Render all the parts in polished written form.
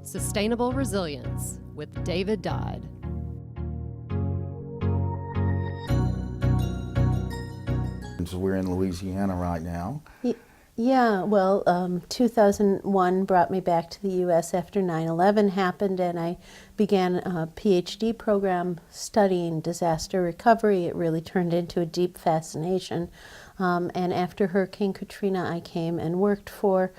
Sustainable Resilience with David Dodd. So we're in Louisiana right now. Yeah, well, 2001 brought me back to the U.S. after 9/11 happened, and I began a PhD program studying disaster recovery. It really turned into a deep fascination. And after Hurricane Katrina, I came and worked for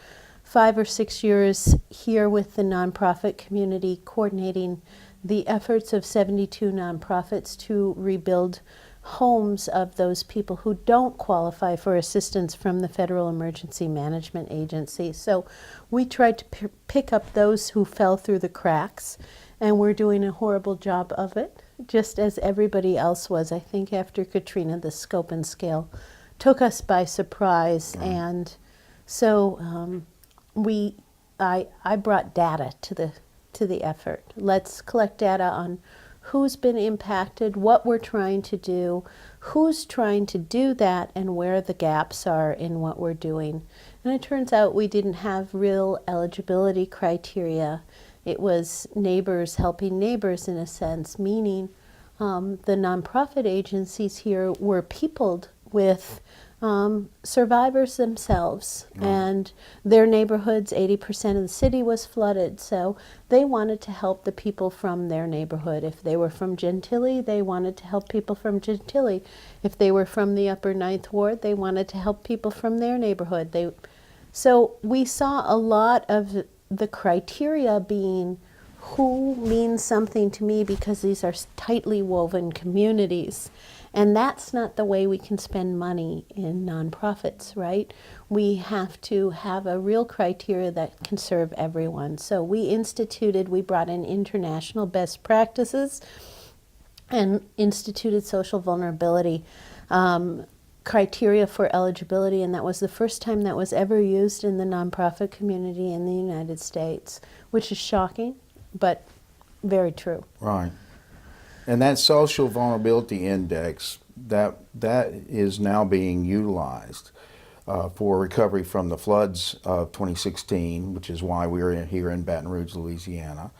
5 or 6 years here with the nonprofit community, coordinating the efforts of 72 nonprofits to rebuild homes of those people who don't qualify for assistance from the Federal Emergency Management Agency. So we tried to pick up those who fell through the cracks, and we're doing a horrible job of it, just as everybody else was. I think after Katrina, the scope and scale took us by surprise, and so I brought data to the effort. Let's collect data on who's been impacted, what we're trying to do, who's trying to do that, and where the gaps are in what we're doing. And it turns out we didn't have real eligibility criteria. It was neighbors helping neighbors in a sense, meaning the nonprofit agencies here were peopled with survivors themselves, and their neighborhoods, 80% of the city was flooded, so they wanted to help the people from their neighborhood. If they were from Gentilly, they wanted to help people from Gentilly. If they were from the Upper Ninth Ward, they wanted to help people from their neighborhood. So we saw a lot of the criteria being who means something to me, because these are tightly woven communities. And that's not the way we can spend money in nonprofits, right? We have to have a real criteria that can serve everyone. So we brought in international best practices and instituted social vulnerability criteria for eligibility, and that was the first time that was ever used in the nonprofit community in the United States, which is shocking, but very true. Right. And that social vulnerability index, that is now being utilized for recovery from the floods of 2016, which is why we're here in Baton Rouge, Louisiana.